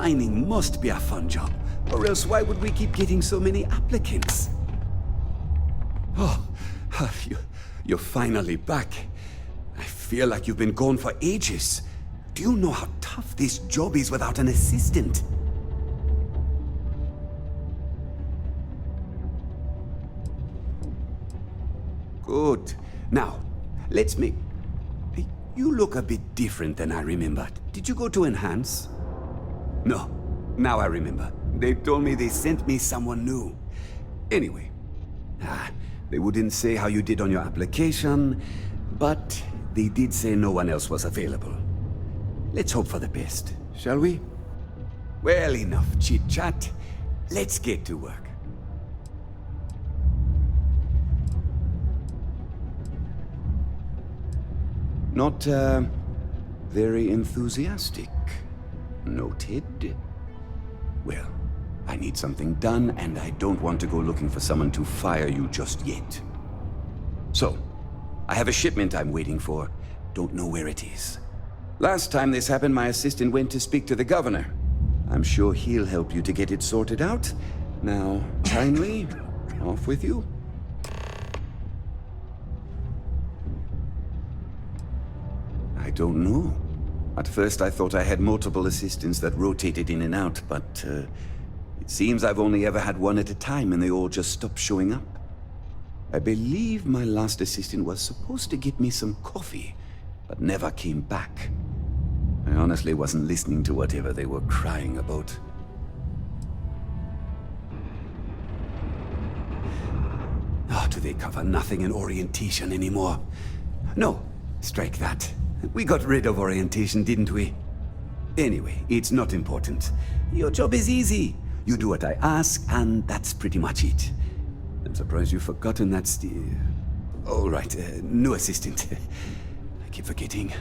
Mining must be a fun job, or else why would we keep getting so many applicants? Oh, you're finally back. I feel like you've been gone for ages. Do you know how tough this job is without an assistant? Good. Now, let's make... You look a bit different than I remembered. Did you go to Enhance? No. Now I remember. They told me they sent me someone new. Anyway. They wouldn't say how you did on your application, but they did say no one else was available. Let's hope for the best, shall we? Well, enough chit-chat. Let's get to work. Not, very enthusiastic. Noted. Well, I need something done, and I don't want to go looking for someone to fire you just yet. So, I have a shipment I'm waiting for. Don't know where it is. Last time this happened, my assistant went to speak to the governor. I'm sure he'll help you to get it sorted out. Now, kindly, off with you. I don't know. At first I thought I had multiple assistants that rotated in and out, but it seems I've only ever had one at a time and they all just stopped showing up. I believe my last assistant was supposed to get me some coffee, but never came back. I honestly wasn't listening to whatever they were crying about. Oh, do they cover nothing in orientation anymore? No, strike that. We got rid of orientation, didn't we? Anyway, it's not important. Your job is easy. You do what I ask, and that's pretty much it. I'm surprised you've forgotten that's the... Oh, right, new assistant. I keep forgetting.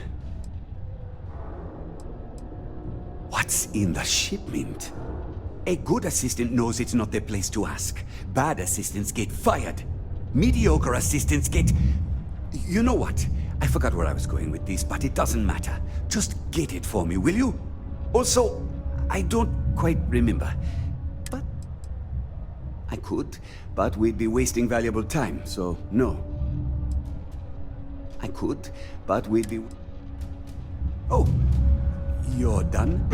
What's in the shipment? A good assistant knows it's not their place to ask. Bad assistants get fired. Mediocre assistants get... You know what? I forgot where I was going with this, but it doesn't matter. Just get it for me, will you? Also, I don't quite remember. But... I could, but we'd be wasting valuable time, so no. I could, but we'd be... Oh, you're done?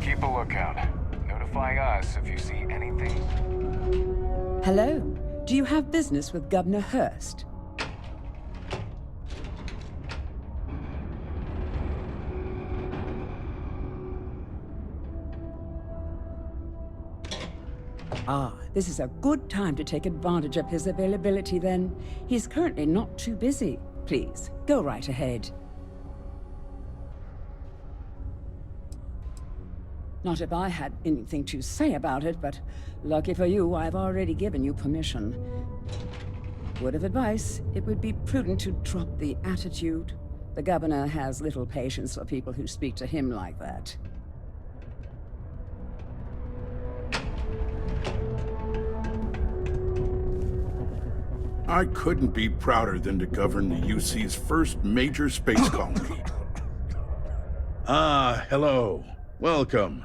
Keep a lookout. Notify us if you see anything. Hello. Do you have business with Governor Hurst? Ah, this is a good time to take advantage of his availability then. He's currently not too busy. Please, go right ahead. Not if I had anything to say about it, but lucky for you, I've already given you permission. Word of advice, it would be prudent to drop the attitude. The governor has little patience for people who speak to him like that. I couldn't be prouder than to govern the UC's first major space colony. Ah, hello. Welcome.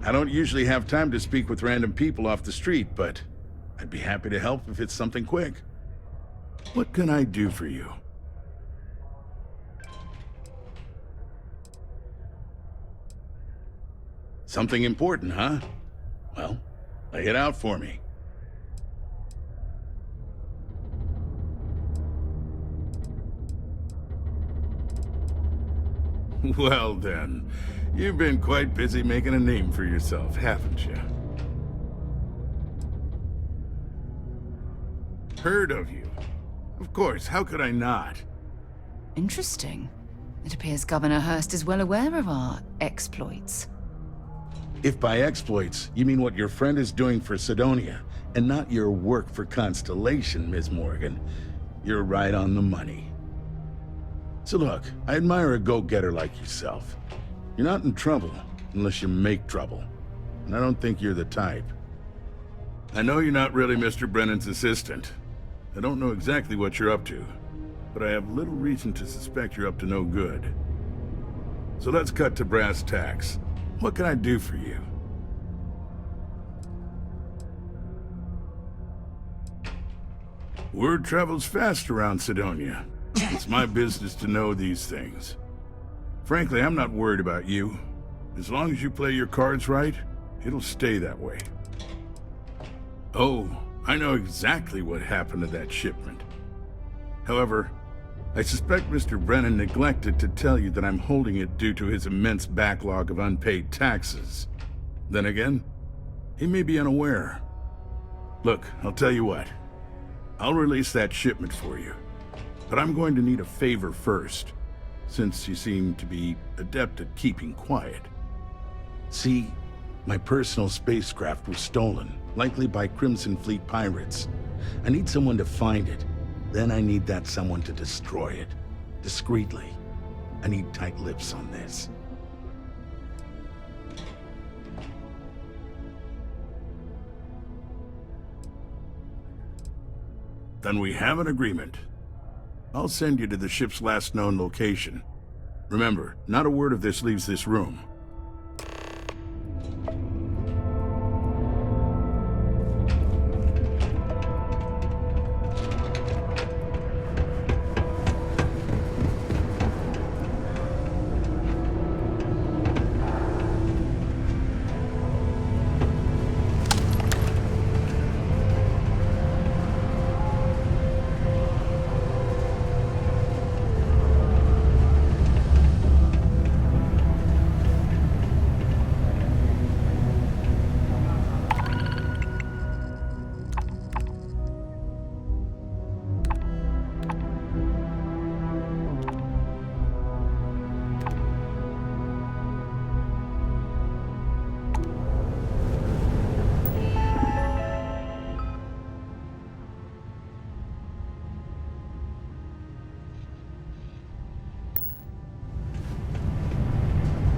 I don't usually have time to speak with random people off the street, but I'd be happy to help if it's something quick. What can I do for you? Something important, huh? Well, lay it out for me. Well then, you've been quite busy making a name for yourself, haven't you? Heard of you. Of course, how could I not? Interesting. It appears Governor Hurst is well aware of our exploits. If by exploits, you mean what your friend is doing for Sidonia, and not your work for Constellation, Ms. Morgan, You're right on the money. So look, I admire a go-getter like yourself. You're not in trouble unless you make trouble. And I don't think you're the type. I know you're not really Mr. Brennan's assistant. I don't know exactly what you're up to, but I have little reason to suspect you're up to no good. So let's cut to brass tacks. What can I do for you? Word travels fast around Sidonia. It's my business to know these things. Frankly, I'm not worried about you. As long as you play your cards right, it'll stay that way. Oh, I know exactly what happened to that shipment. However, I suspect Mr. Brennan neglected to tell you that I'm holding it due to his immense backlog of unpaid taxes. Then again, he may be unaware. Look, I'll tell you what. I'll release that shipment for you. But I'm going to need a favor first, since you seem to be adept at keeping quiet. See, my personal spacecraft was stolen, likely by Crimson Fleet pirates. I need someone to find it. Then I need that someone to destroy it. Discreetly. I need tight lips on this. Then we have an agreement. I'll send you to the ship's last known location. Remember, not a word of this leaves this room.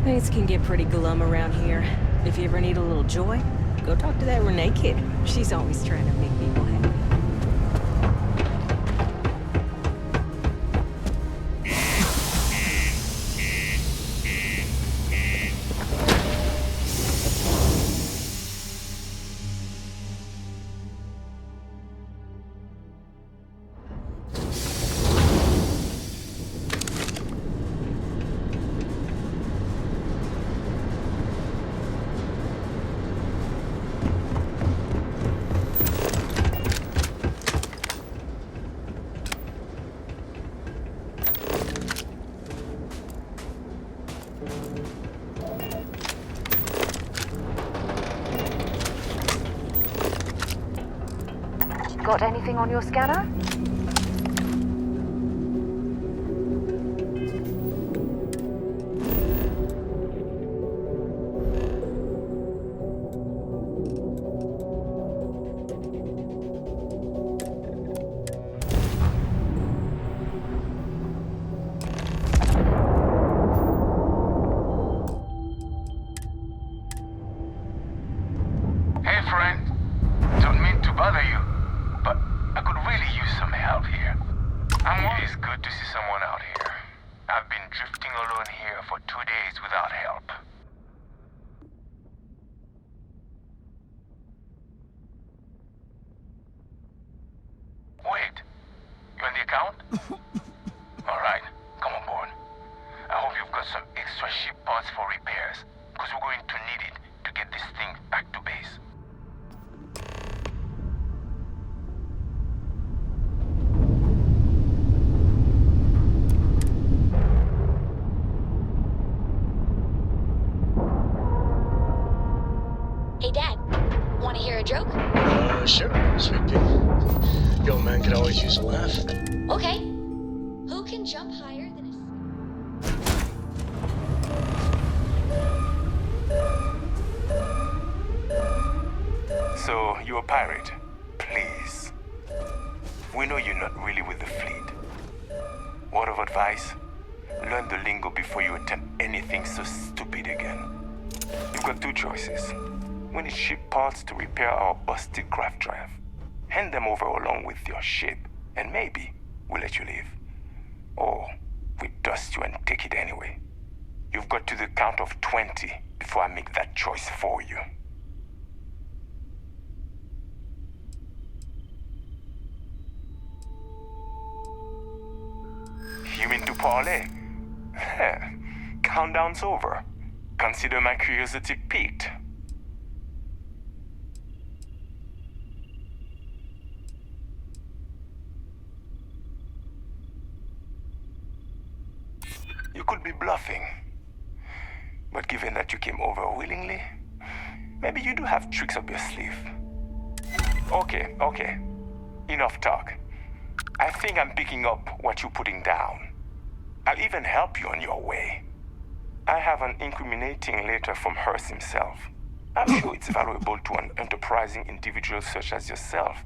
Things can get pretty glum around here. If you ever need a little joy, go talk to that Renee kid. She's always trying to make people happy. Got anything on your scanner? Hey, friend. Don't mean to bother you, but I could really use some help here. It is good to see someone out here. I've been drifting alone here for 2 days without help. Wait, you on the account? Alright, come on board. I hope you've got some extra ship parts for repairs, because we're going to need it to get this thing back to base. Hey, Dad. Want to hear a joke? Sure, sweet pea. The old man could always use a laugh. Okay. Who can jump higher than a... So, you're a pirate? Please. We know you're not really with the fleet. Word of advice? Learn the lingo before you attempt anything so stupid again. You've got two choices. We need ship parts to repair our busted craft drive. Hand them over along with your ship, and maybe we'll let you leave. Or we dust you and take it anyway. You've got to the count of 20 before I make that choice for you. You mean to parlay? Countdown's over. Consider my curiosity piqued. You could be bluffing. But given that you came over willingly, maybe you do have tricks up your sleeve. Okay. Enough talk. I think I'm picking up what you're putting down. I'll even help you on your way. I have an incriminating letter from Hearst himself. I'm sure it's valuable to an enterprising individual such as yourself.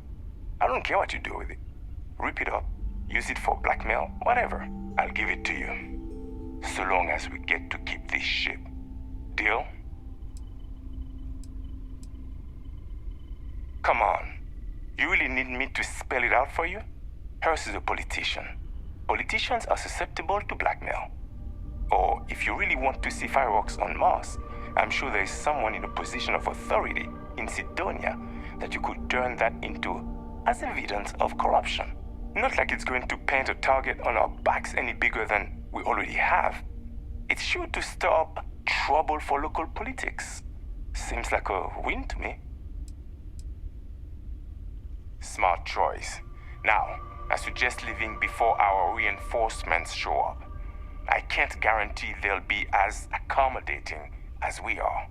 I don't care what you do with it. Rip it up, use it for blackmail, whatever. I'll give it to you. So long as we get to keep this ship. Deal? Come on. You really need me to spell it out for you? Hearst is a politician. Politicians are susceptible to blackmail. Or if you really want to see fireworks on Mars, I'm sure there is someone in a position of authority in Sidonia that you could turn that into as evidence of corruption. Not like it's going to paint a target on our backs any bigger than we already have. It's sure to stir up trouble for local politics. Seems like a win to me. Smart choice. Now, I suggest leaving before our reinforcements show up. I can't guarantee they'll be as accommodating as we are.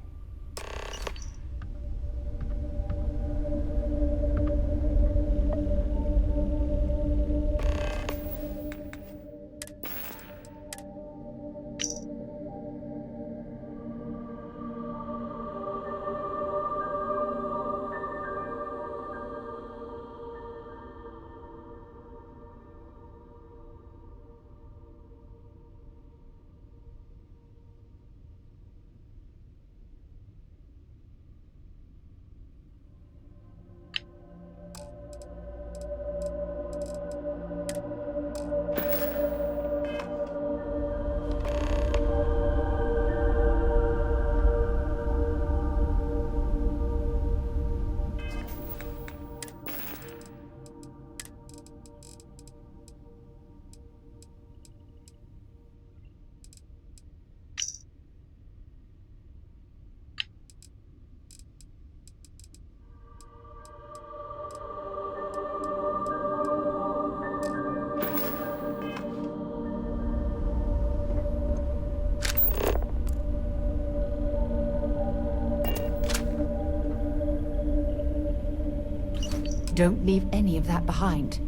Don't leave any of that behind.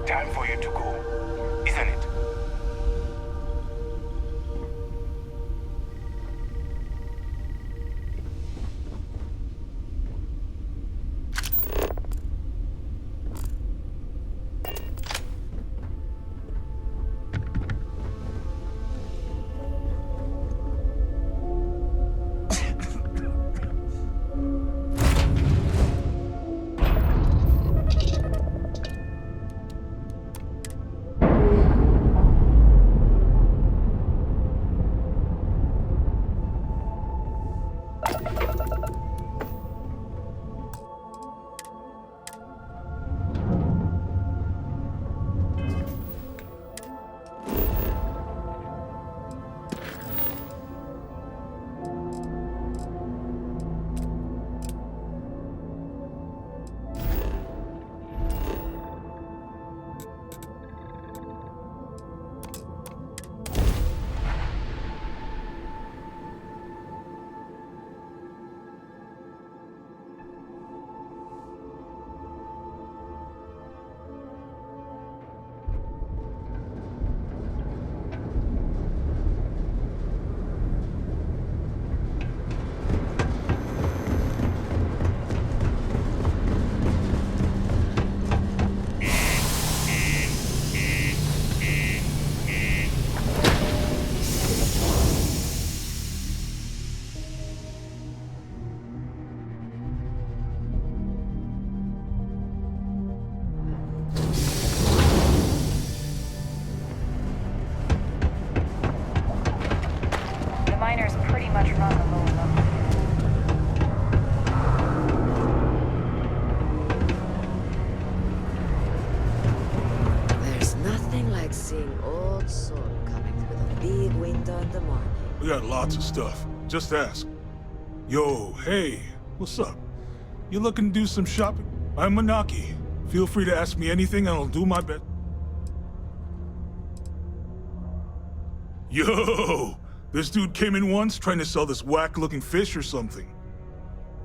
Time for you to go, isn't it? lots of stuff. Just ask. Yo, hey, what's up? You looking to do some shopping? I'm Manaki. Feel free to ask me anything and I'll do my best. Yo! This dude came in once trying to sell this whack-looking fish or something.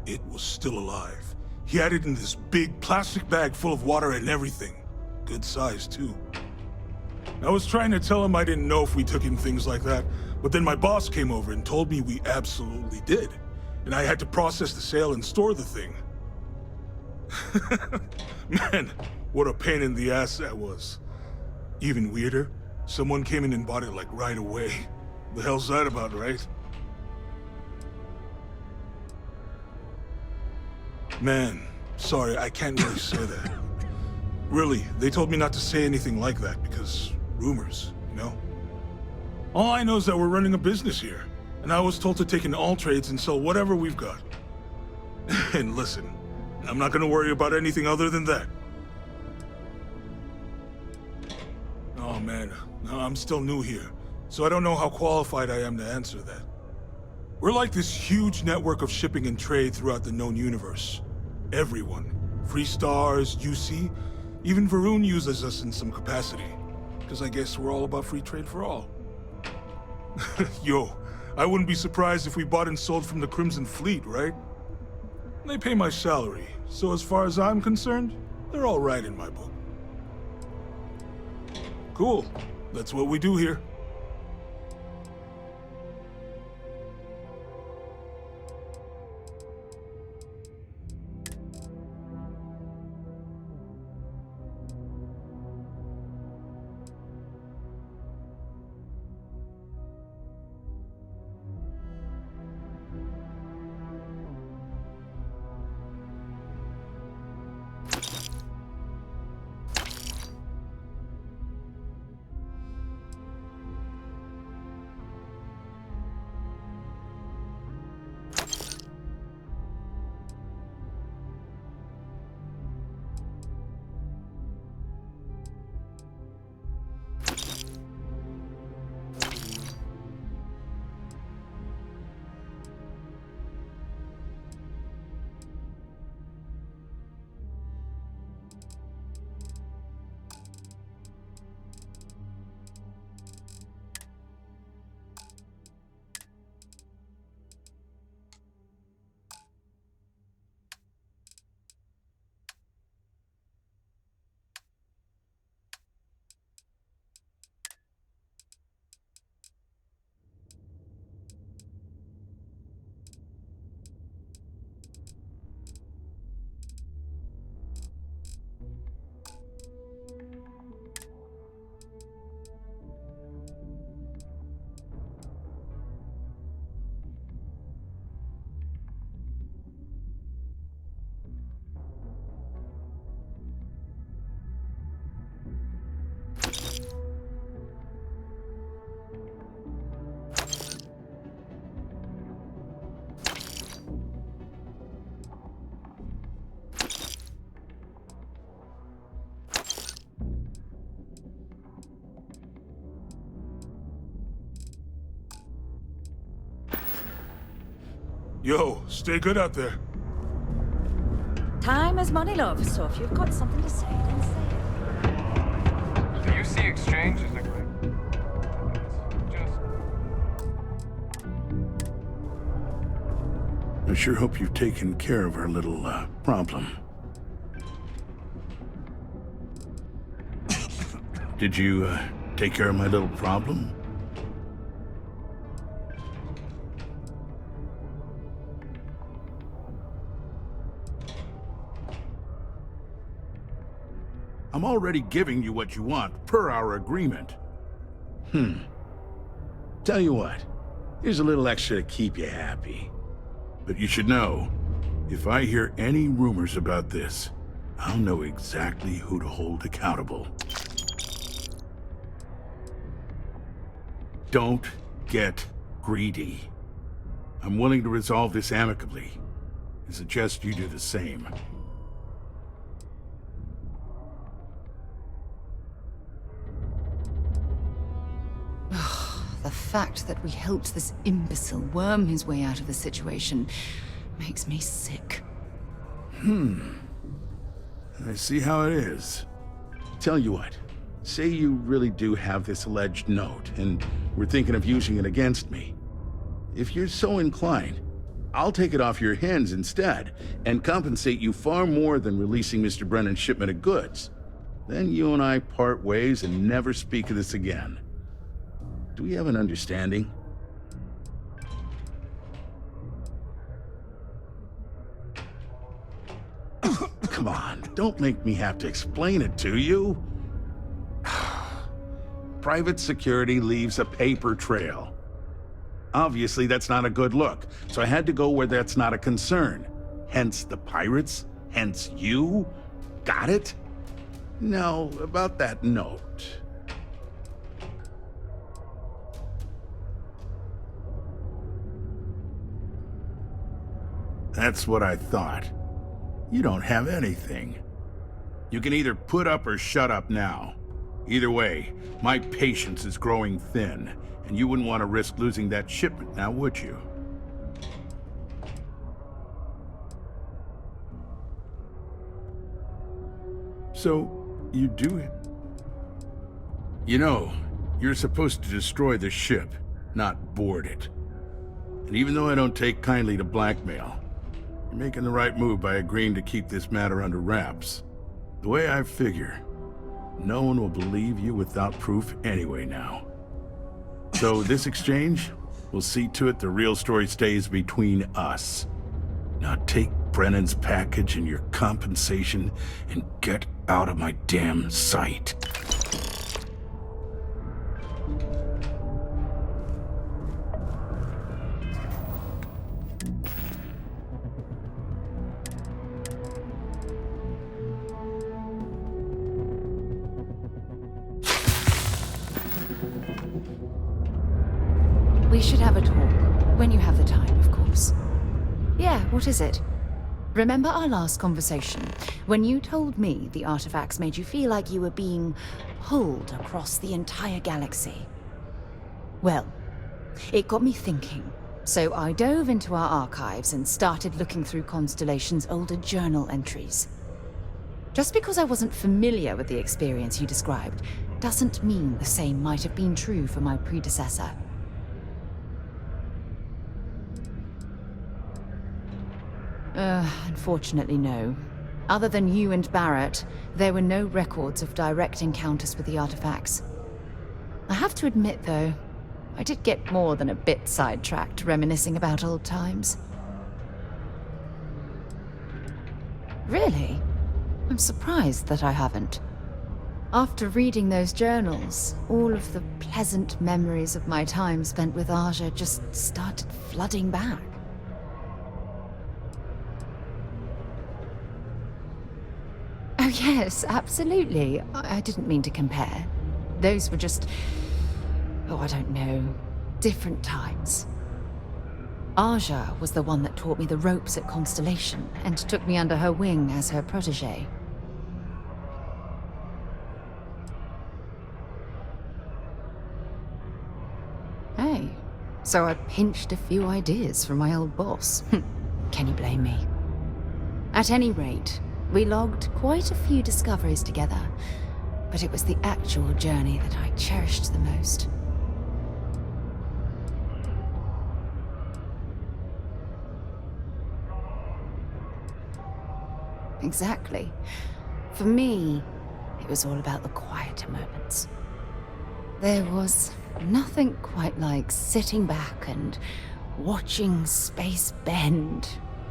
It was still alive. He had it in this big plastic bag full of water and everything. Good size, too. I was trying to tell him I didn't know if we took in things like that, but then my boss came over and told me we absolutely did. And I had to process the sale and store the thing. Man, what a pain in the ass that was. Even weirder, someone came in and bought it like right away. The hell's that about, right? Man, sorry, I can't really say that. Really, they told me not to say anything like that because rumors, you know? All I know is that we're running a business here, and I was told to take in all trades and sell whatever we've got. And listen, I'm not gonna worry about anything other than that. Oh man, I'm still new here, so I don't know how qualified I am to answer that. We're like this huge network of shipping and trade throughout the known universe. Everyone, Free Stars, UC, even Varun uses us in some capacity. Because I guess we're all about free trade for all. Yo, I wouldn't be surprised if we bought and sold from the Crimson Fleet, right? They pay my salary, so as far as I'm concerned, they're all right in my book. Cool, that's what we do here. Yo, stay good out there. Time is money, love, so if you've got something to say, then say it. The UC exchange is a great... I sure hope you've taken care of our little, problem. Did you, take care of my little problem? I'm already giving you what you want, per our agreement. Tell you what, here's a little extra to keep you happy. But you should know, if I hear any rumors about this, I'll know exactly who to hold accountable. Don't get greedy. I'm willing to resolve this amicably. I suggest you do the same. the fact that we helped this imbecile worm his way out of the situation makes me sick. I see how it is. Tell you what, say you really do have this alleged note, and we're thinking of using it against me. If you're so inclined, I'll take it off your hands instead, and compensate you far more than releasing Mr. Brennan's shipment of goods. Then you and I part ways and never speak of this again. Do we have an understanding? Come on, don't make me have to explain it to you. Private security leaves a paper trail. Obviously, that's not a good look, so I had to go where that's not a concern. Hence the pirates, hence you. Got it? Now, about that note. That's what I thought. You don't have anything. You can either put up or shut up now. Either way, my patience is growing thin, and you wouldn't want to risk losing that shipment now, would you? So, you do it? You know, you're supposed to destroy the ship, not board it. And even though I don't take kindly to blackmail, you're making the right move by agreeing to keep this matter under wraps. The way I figure, no one will believe you without proof anyway now. So this exchange will see to it the real story stays between us. Now take Brennan's package and your compensation and get out of my damn sight. We should have a talk. When you have the time, of course. Yeah, what is it? Remember our last conversation, when you told me the artifacts made you feel like you were being pulled across the entire galaxy? Well, it got me thinking, so I dove into our archives and started looking through Constellation's older journal entries. Just because I wasn't familiar with the experience you described, doesn't mean the same might have been true for my predecessor. Unfortunately, no. Other than you and Barrett, there were no records of direct encounters with the artifacts. I have to admit, though, I did get more than a bit sidetracked reminiscing about old times. Really? I'm surprised that I haven't. After reading those journals, all of the pleasant memories of my time spent with Aja just started flooding back. Oh yes, absolutely. I didn't mean to compare. Those were just... oh, I don't know. Different times. Aja was the one that taught me the ropes at Constellation and took me under her wing as her protege. Hey, so I pinched a few ideas from my old boss. Can you blame me? At any rate, we logged quite a few discoveries together, but it was the actual journey that I cherished the most. Exactly. For me, it was all about the quieter moments. There was nothing quite like sitting back and watching space bend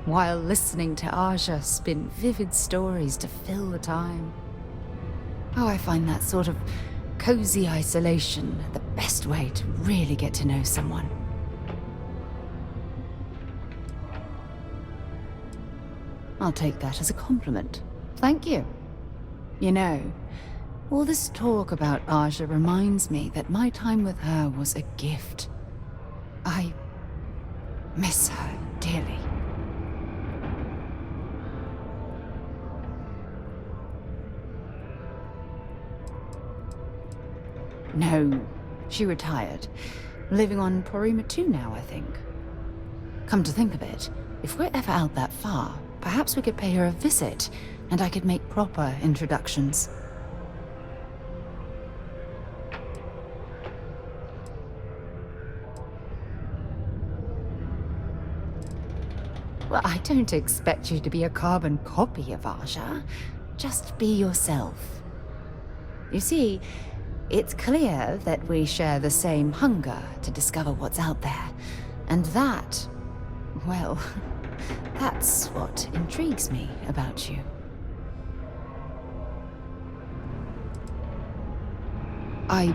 while listening to Aja spin vivid stories to fill the time. Oh, I find that sort of cozy isolation the best way to really get to know someone. I'll take that as a compliment. Thank you. You know, all this talk about Aja reminds me that my time with her was a gift. I miss her dearly. No, she retired. Living on Porima 2 now, I think. Come to think of it, if we're ever out that far, perhaps we could pay her a visit, and I could make proper introductions. Well, I don't expect you to be a carbon copy of Aja. Just be yourself. You see, it's clear that we share the same hunger to discover what's out there. And that, well, that's what intrigues me about you. I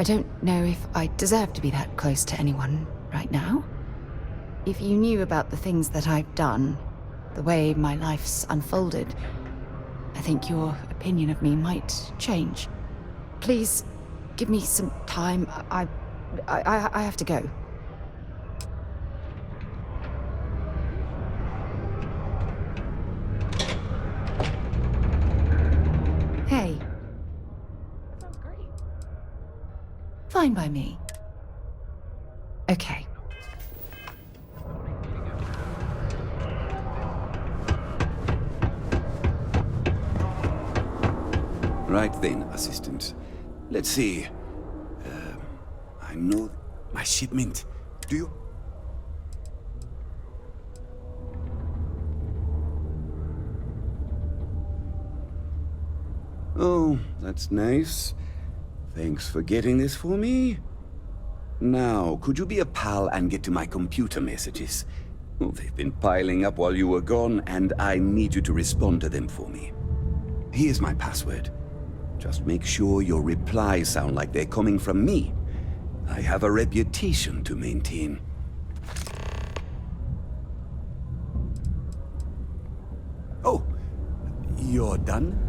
don't know if I deserve to be that close to anyone right now. If you knew about the things that I've done, the way my life's unfolded, I think your opinion of me might change. Please, give me some time. I have to go. Hey. That sounds great. Fine by me. Okay. Right then, Assistant. Let's see. I know my shipment. Do you? Oh, that's nice. Thanks for getting this for me. Now, could you be a pal and get to my computer messages? Oh, they've been piling up while you were gone, and I need you to respond to them for me. Here's my password. Just make sure your replies sound like they're coming from me. I have a reputation to maintain. Oh, you're done?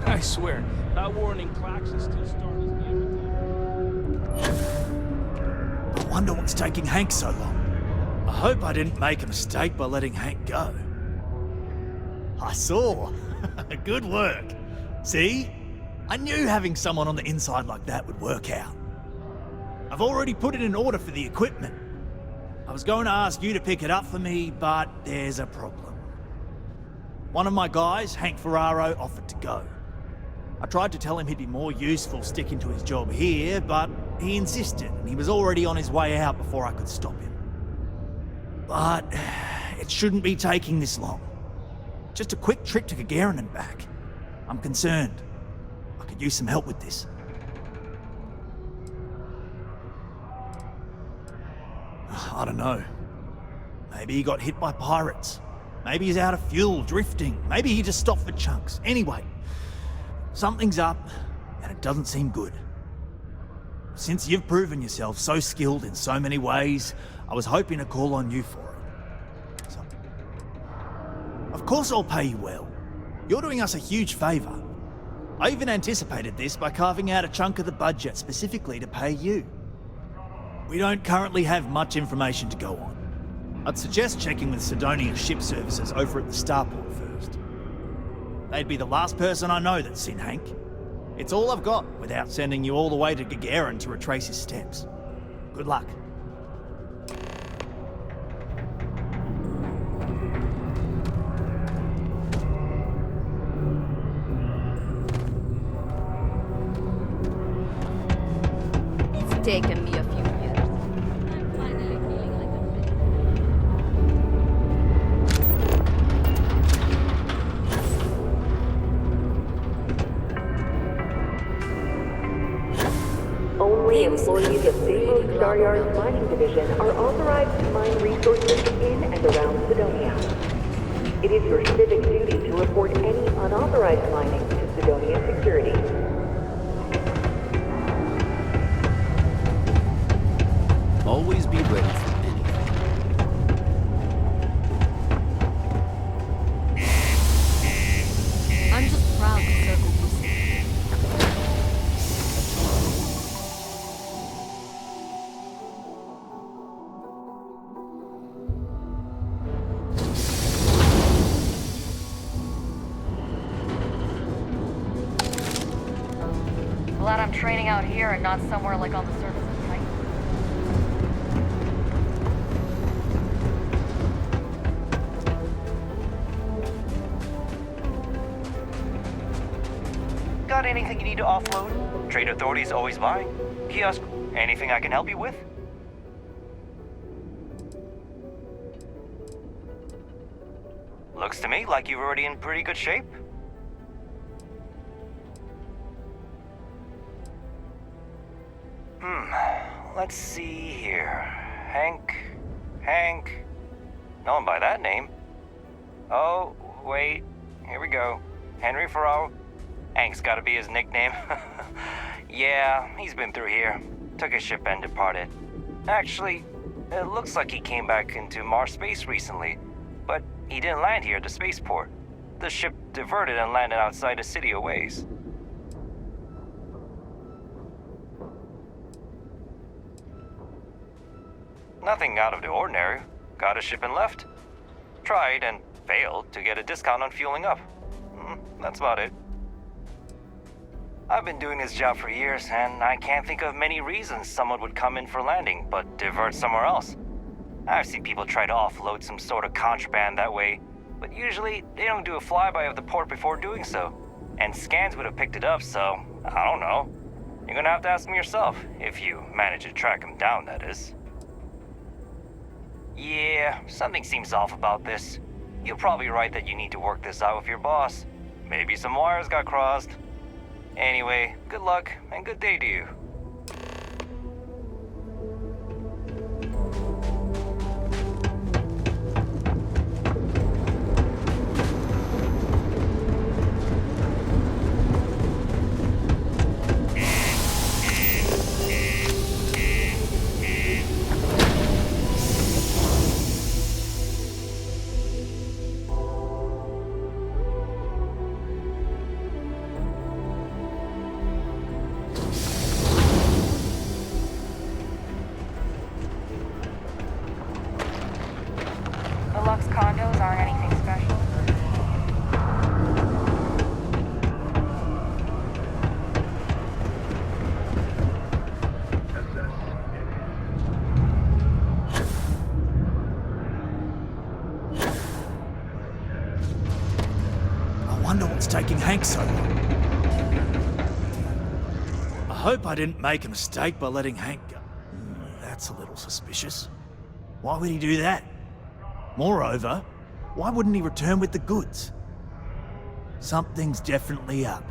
I swear, that warning klaxon still startles me every time. I wonder what's taking Hank so long. I hope I didn't make a mistake by letting Hank go. I saw. Good work. See? I knew having someone on the inside like that would work out. I've already put it in order for the equipment. I was going to ask you to pick it up for me, but there's a problem. One of my guys, Hank Ferraro, offered to go. I tried to tell him he'd be more useful sticking to his job here, but he insisted, and he was already on his way out before I could stop him. But it shouldn't be taking this long. Just a quick trip to Gagarin and back. I'm concerned. I could use some help with this. I don't know. Maybe he got hit by pirates. Maybe he's out of fuel, drifting. Maybe he just stopped for chunks. Anyway, something's up, and it doesn't seem good. Since you've proven yourself so skilled in so many ways, I was hoping to call on you for it. So, of course I'll pay you well. You're doing us a huge favor. I even anticipated this by carving out a chunk of the budget specifically to pay you. We don't currently have much information to go on. I'd suggest checking with Sidonia's ship services over at the starport first. They'd be the last person I know that's seen Hank. It's all I've got without sending you all the way to Gagarin to retrace his steps. Good luck. It's taken me a few years. I'm finally feeling like a Only employees of Samos Staryard's mining division are authorized to mine resources in and around Sidonia. It is your civic duty to report any unauthorized mining to Sidonia Security. Always be ready for anything. I'm just proud to serve the UC. Glad I'm training out here and not somewhere like on the surface of Titan. Got anything you need to offload? Trade authorities always buying. Kiosk, anything I can help you with? Looks to me like you're already in pretty good shape. Let's see here. Hank. No one by that name. Oh, wait. Here we go. Henry Farrell. Hank's gotta be his nickname. Yeah, he's been through here. Took his ship and departed. Actually, it looks like he came back into Mars space recently, but he didn't land here at the spaceport. The ship diverted and landed outside the city a ways. Nothing out of the ordinary. Got a ship and left. Tried and failed to get a discount on fueling up. That's about it. I've been doing this job for years, and I can't think of many reasons someone would come in for landing, but divert somewhere else. I've seen people try to offload some sort of contraband that way, but usually they don't do a flyby of the port before doing so. And scans would have picked it up, so I don't know. You're gonna have to ask them yourself, if you manage to track them down, that is. Yeah, something seems off about this. You're probably right that you need to work this out with your boss. Maybe some wires got crossed. Anyway, good luck and good day to you. taking Hank so long? I hope I didn't make a mistake by letting Hank go. That's a little suspicious. Why would he do that? Moreover, why wouldn't he return with the goods? Something's definitely up.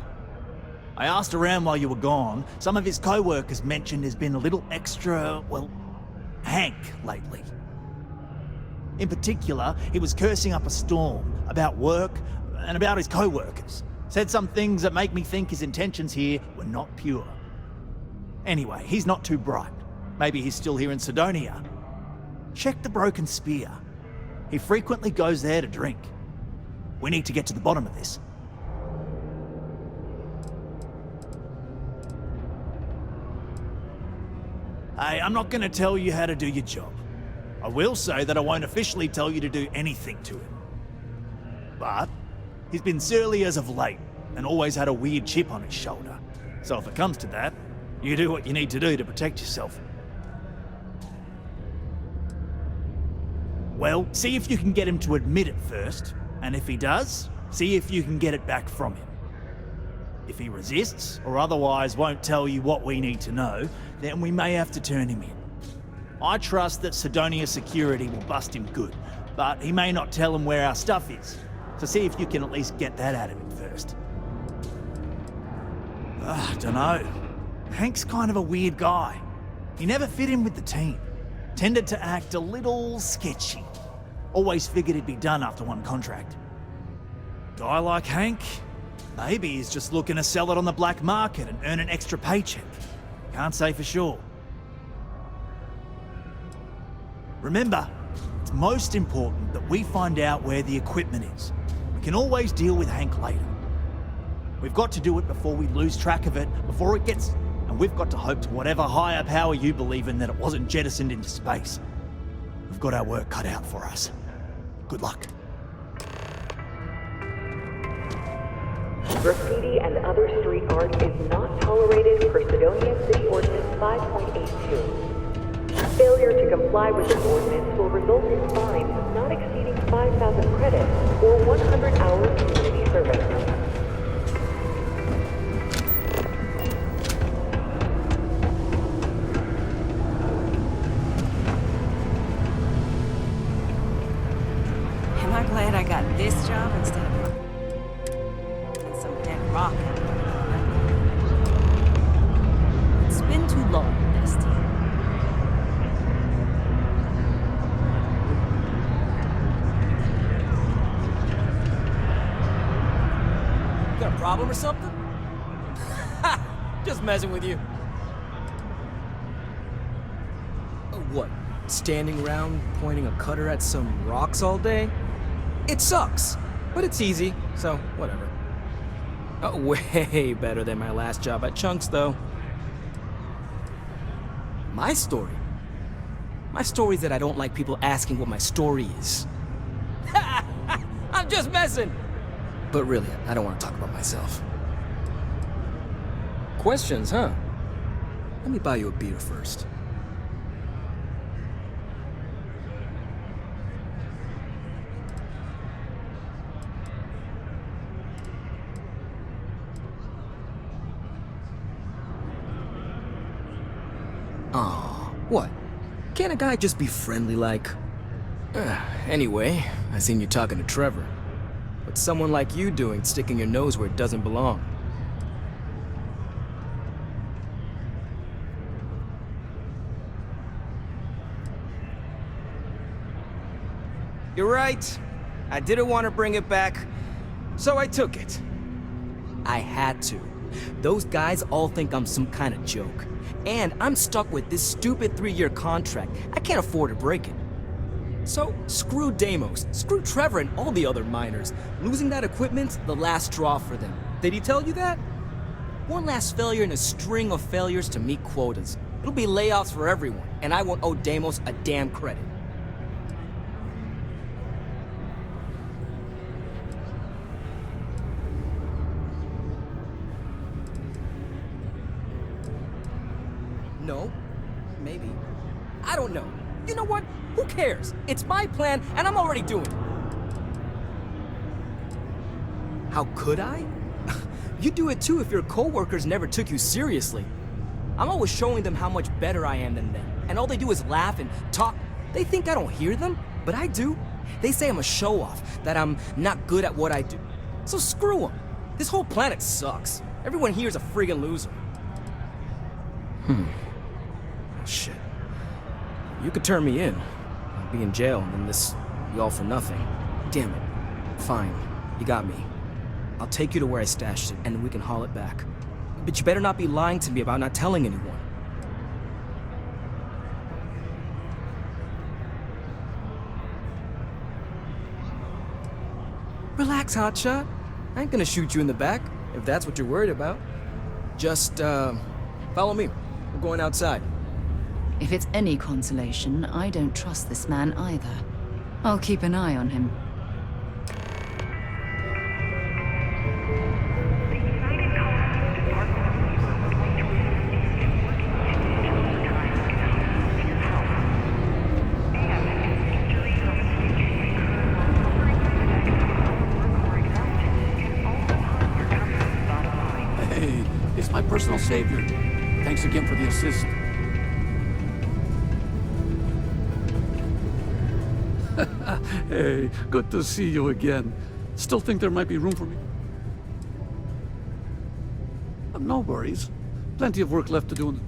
I asked around while you were gone. Some of his co-workers mentioned there's been a little extra, well, Hank lately. In particular, he was cursing up a storm about work and about his co-workers. Said some things that make me think his intentions here were not pure. Anyway, he's not too bright. Maybe he's still here in Sidonia. Check the Broken Spear. He frequently goes there to drink. We need to get to the bottom of this. Hey, I'm not going to tell you how to do your job. I will say that I won't officially tell you to do anything to him. But he's been surly as of late and always had a weird chip on his shoulder. So if it comes to that, you do what you need to do to protect yourself. Well, see if you can get him to admit it first, and if he does, see if you can get it back from him. If he resists, or otherwise won't tell you what we need to know, then we may have to turn him in. I trust that Sidonia security will bust him good, but he may not tell him where our stuff is, so see if you can at least get that out of him first. Dunno. Hank's kind of a weird guy. He never fit in with the team. Tended to act a little sketchy. Always figured he'd be done after one contract. Guy like Hank? Maybe he's just looking to sell it on the black market and earn an extra paycheck. Can't say for sure. Remember, it's most important that we find out where the equipment is. We can always deal with Hank later. We've got to do it before we lose track of it, before it gets... And we've got to hope to whatever higher power you believe in that it wasn't jettisoned into space. We've got our work cut out for us. Good luck. Graffiti and other street art is not tolerated per Sidonia City Ordinance 5.82. Failure to comply with this ordinance will result in fines not exceeding 5,000 credits or 100 hours community service. Am I glad I got this job instead of some dead rock? It's been too long, Bestie. Got a problem or something? Just messing with you. What? Standing around pointing a cutter at some rocks all day? It sucks, but it's easy, so whatever. Way better than my last job at Chunks, though. My story? My story's that I don't like people asking what my story is. I'm just messing! But really, I don't want to talk about myself. Questions, huh? Let me buy you a beer first. Aw, what? Can't a guy just be friendly like... Anyway, I seen you talking to Trevor. What's someone like you doing sticking your nose where it doesn't belong? You're right. I didn't want to bring it back, so I took it. I had to. Those guys all think I'm some kind of joke. And I'm stuck with this stupid 3-year contract. I can't afford to break it. So, screw Deimos, screw Trevor and all the other miners. Losing that equipment's the last straw for them. Did he tell you that? One last failure in a string of failures to meet quotas. It'll be layoffs for everyone, and I won't owe Deimos a damn credit. No. Maybe. I don't know. You know what? Who cares? It's my plan, and I'm already doing it. How could I? You'd do it too if your coworkers never took you seriously. I'm always showing them how much better I am than them, and all they do is laugh and talk. They think I don't hear them, but I do. They say I'm a show-off, that I'm not good at what I do. So screw them. This whole planet sucks. Everyone here is a friggin' loser. Shit. You could turn me in. I'll be in jail, and then this be all for nothing. Damn it. Fine. You got me. I'll take you to where I stashed it, and then we can haul it back. But you better not be lying to me about not telling anyone. Relax, hotshot. I ain't gonna shoot you in the back, if that's what you're worried about. Just, follow me. We're going outside. If it's any consolation, I don't trust this man either. I'll keep an eye on him. Hey, it's my personal savior. Thanks again for the assist. Hey, good to see you again. Still think there might be room for me? No worries. Plenty of work left to do.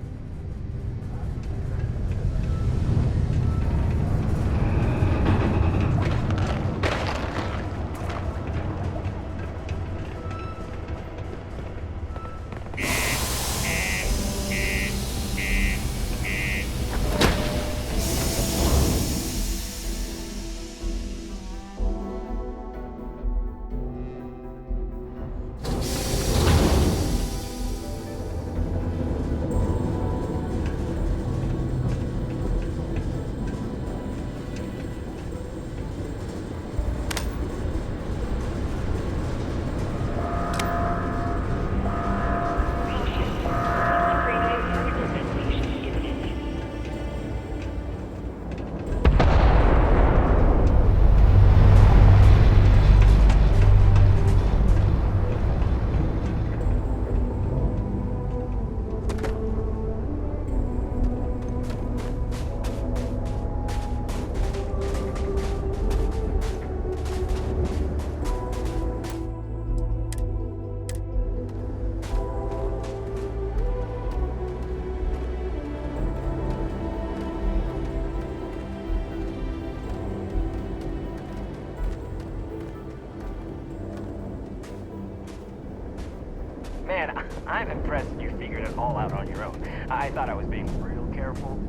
Man, I'm impressed you figured it all out on your own. I thought I was being real careful.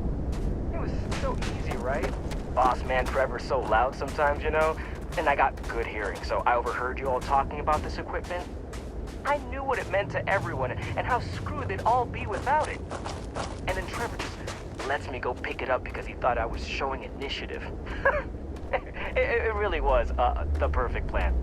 It was so easy, right? Boss man Trevor's so loud sometimes, you know? And I got good hearing, so I overheard you all talking about this equipment. I knew what it meant to everyone and how screwed they'd all be without it. And then Trevor just lets me go pick it up because he thought I was showing initiative. It really was the perfect plan.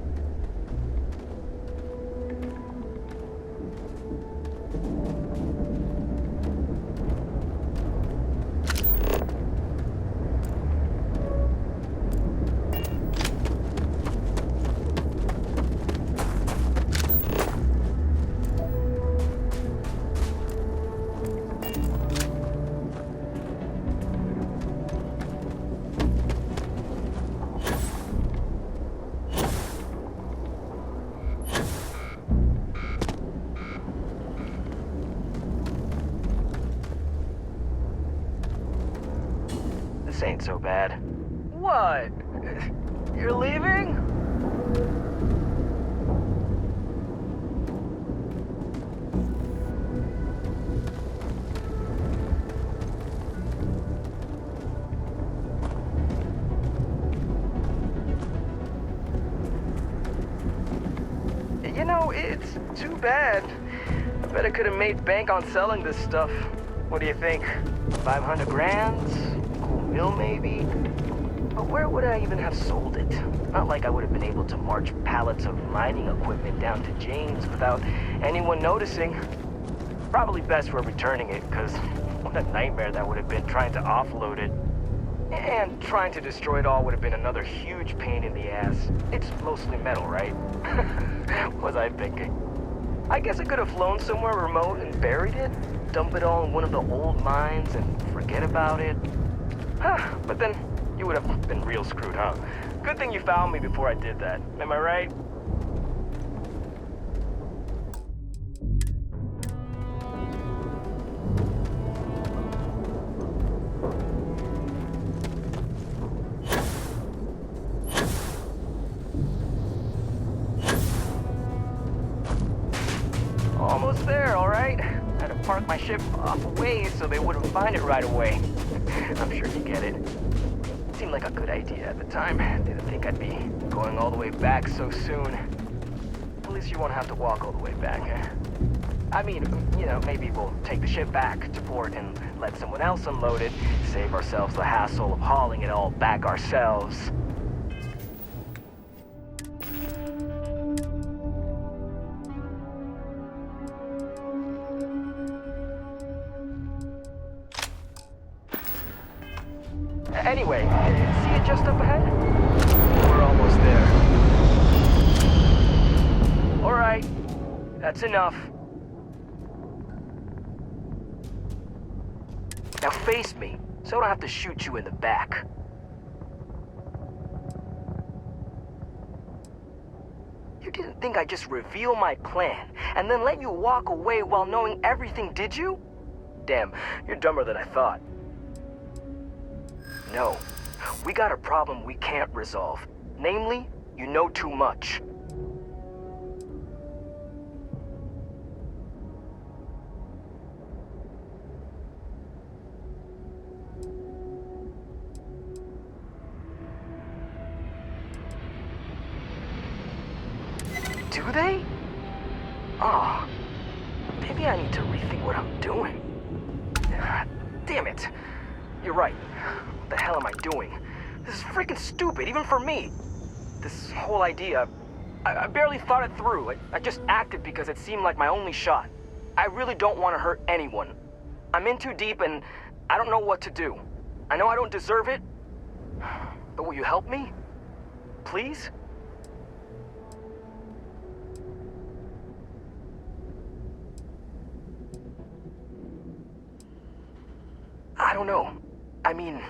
This ain't so bad. What? You're leaving? You know, it's too bad. I bet I could have made bank on selling this stuff. What do you think? 500 grand? Cool mill, maybe? But where would I even have sold it? Not like I would have been able to march pallets of mining equipment down to James without anyone noticing. Probably best we're returning it, because what a nightmare that would have been trying to offload it. And trying to destroy it all would have been another huge pain in the ass. It's mostly metal, right? Was I thinking? I guess I could have flown somewhere remote and buried it, dump it all in one of the old mines and forget about it. But then you would have been real screwed, huh? Good thing you found me before I did that. Am I right? Almost there, all right? Had to park my ship off a ways so they wouldn't find it right away. I'm sure you get it. Seemed like a good idea at the time. Didn't think I'd be going all the way back so soon. At least you won't have to walk all the way back, eh? I mean, you know, maybe we'll take the ship back to port and let someone else unload it, save ourselves the hassle of hauling it all back ourselves. Anyway, see it just up ahead? We're almost there. Alright, that's enough. Now face me, so I don't have to shoot you in the back. You didn't think I'd just reveal my plan, and then let you walk away while knowing everything, did you? Damn, you're dumber than I thought. No, we got a problem we can't resolve. Namely, you know too much. Do they? Oh, maybe I need to rethink what I'm doing. Damn it. You're right. What the hell am I doing? This is freaking stupid, even for me. This whole idea, I barely thought it through. I just acted because it seemed like my only shot. I really don't want to hurt anyone. I'm in too deep and I don't know what to do. I know I don't deserve it, but will you help me? Please? I don't know. I mean,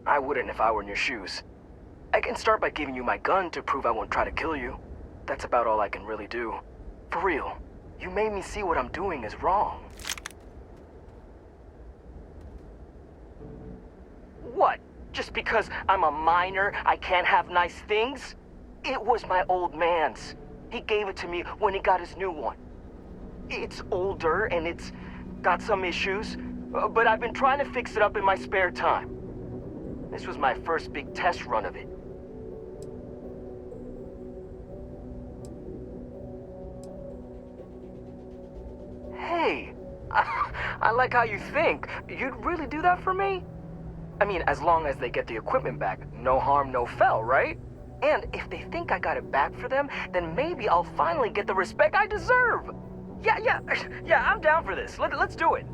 I wouldn't if I were in your shoes. I can start by giving you my gun to prove I won't try to kill you. That's about all I can really do. For real, you made me see what I'm doing is wrong. What? Just because I'm a minor, I can't have nice things? It was my old man's. He gave it to me when he got his new one. It's older and it's got some issues, but I've been trying to fix it up in my spare time. This was my first big test run of it. Hey, I like how you think. You'd really do that for me? I mean, as long as they get the equipment back, no harm, no foul, right? And if they think I got it back for them, then maybe I'll finally get the respect I deserve. Yeah, I'm down for this. Let's do it.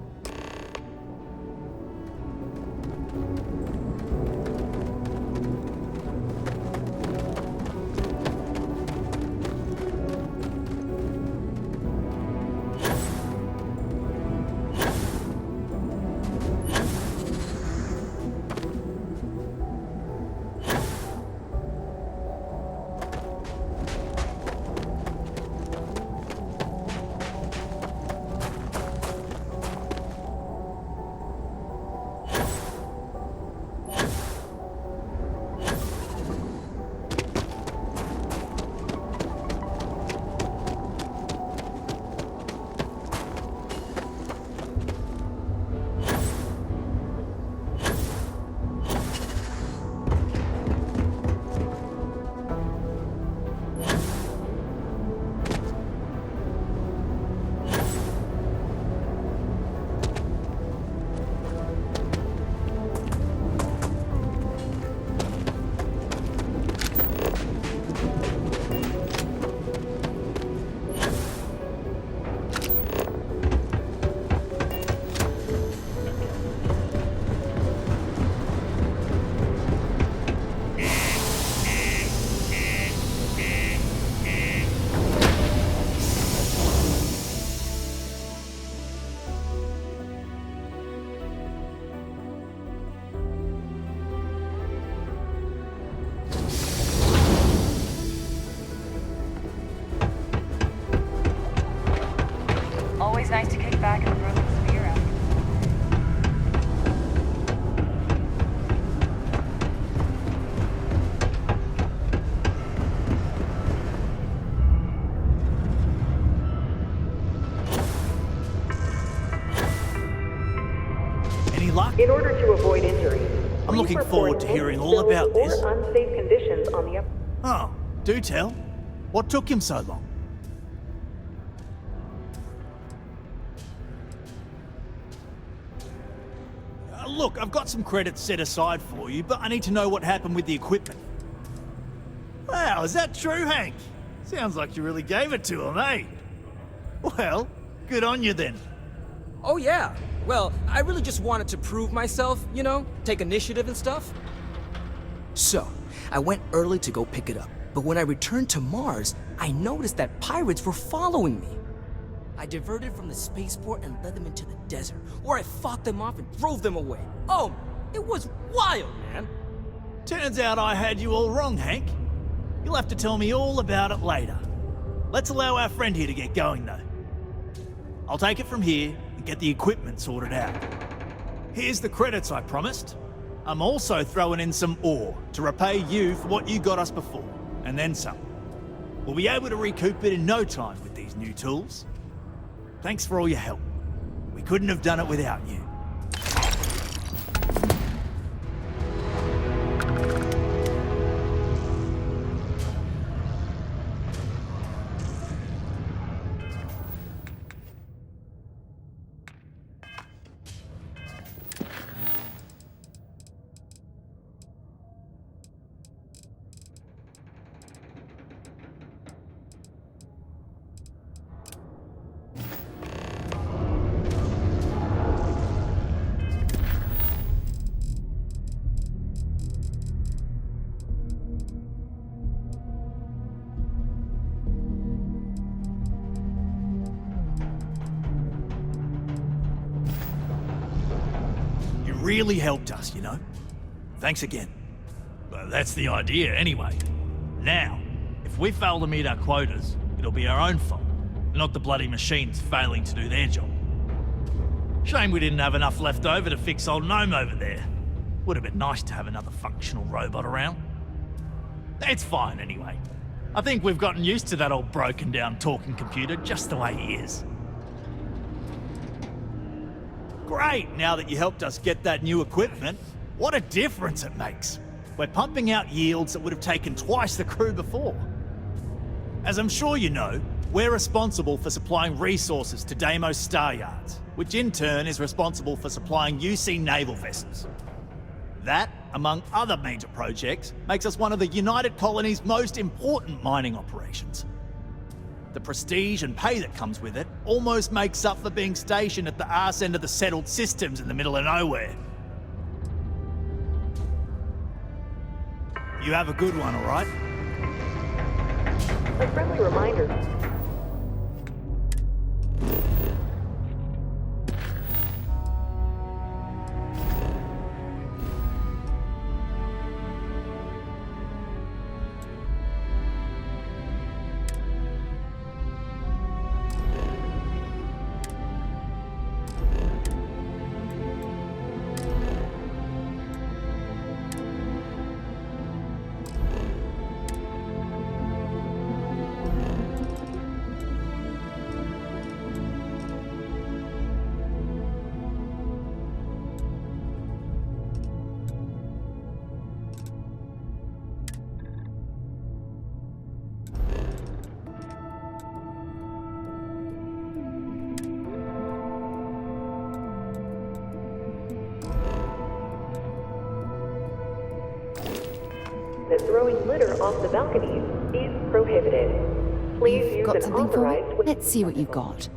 luck? In order to avoid injury, I'm looking please forward report to any hearing all spills about this. or unsafe conditions on the Oh, do tell. What took him so long? Look, I've got some credits set aside for you, but I need to know what happened with the equipment. Wow, is that true, Hank? Sounds like you really gave it to him, eh? Well, good on you then. Oh yeah. Well, I really just wanted to prove myself, you know, take initiative and stuff. So, I went early to go pick it up, but when I returned to Mars, I noticed that pirates were following me. I diverted from the spaceport and led them into the desert, where I fought them off and drove them away. Oh, it was wild, man. Turns out I had you all wrong, Hank. You'll have to tell me all about it later. Let's allow our friend here to get going, though. I'll take it from here and get the equipment sorted out. Here's the credits I promised. I'm also throwing in some ore to repay you for what you got us before, and then some. We'll be able to recoup it in no time with these new tools. Thanks for all your help. We couldn't have done it without you. Really helped us, you know? Thanks again. Well, that's the idea, anyway. Now, if we fail to meet our quotas, it'll be our own fault, not the bloody machines failing to do their job. Shame we didn't have enough left over to fix old Gnome over there. Would have been nice to have another functional robot around. It's fine, anyway. I think we've gotten used to that old broken down talking computer just the way he is. Great, now that you helped us get that new equipment, what a difference it makes. We're pumping out yields that would have taken twice the crew before. As I'm sure you know, we're responsible for supplying resources to Deimos Star Yards, which in turn is responsible for supplying UC naval vessels. That, among other major projects, makes us one of the United Colony's most important mining operations. The prestige and pay that comes with it almost makes up for being stationed at the arse end of the settled systems in the middle of nowhere. You have a good one, all right? A friendly reminder. That throwing litter off the balconies is prohibited. Please You've use got an something for me? authorized... Let's see what you've got.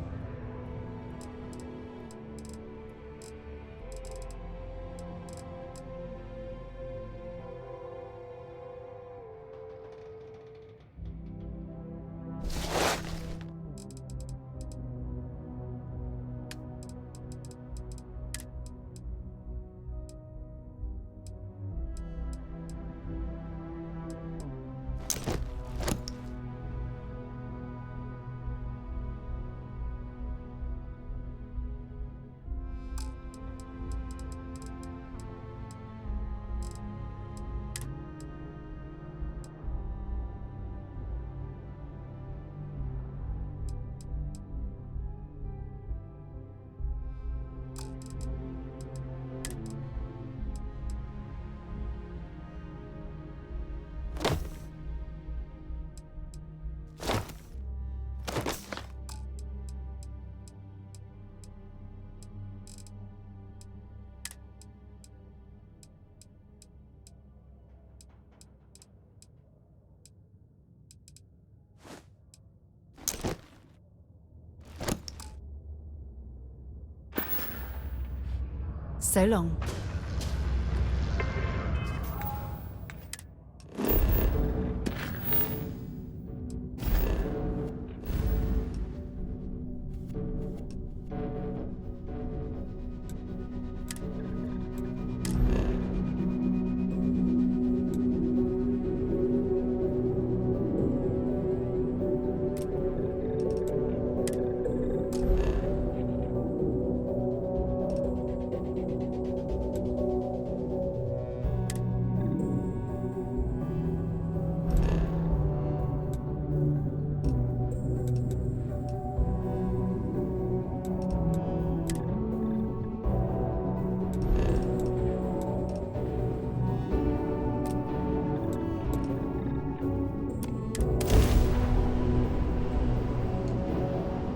So long.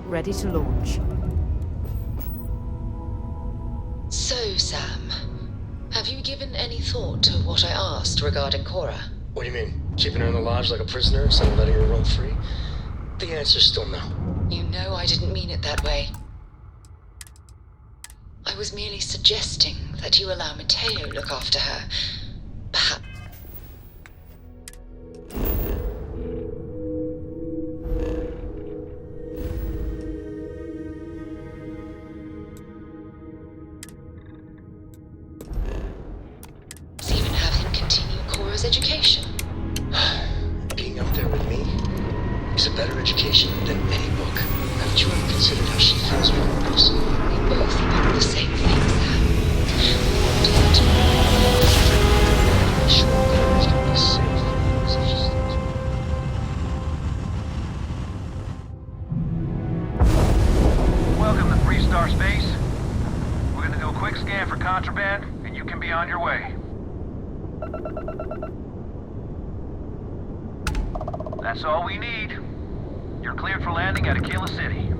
Ready to launch. So, Sam, have you given any thought to what I asked regarding Cora? What do you mean? Keeping her in the lodge like a prisoner instead of letting her roam free? The answer's still no. You know I didn't mean it that way. I was merely suggesting that you allow Mateo look after her. Perhaps. Even have him continue Cora's education. Being up there with me is a better education than any book. Haven't you ever considered how she feels with others? We both want the same thing, Sam. We want her to be sure Cora's gonna be safe. So she's Welcome to 3-star space. We're gonna do a quick scan for contraband, and you can be on your way. That's all we need. You're cleared for landing at Aquila City.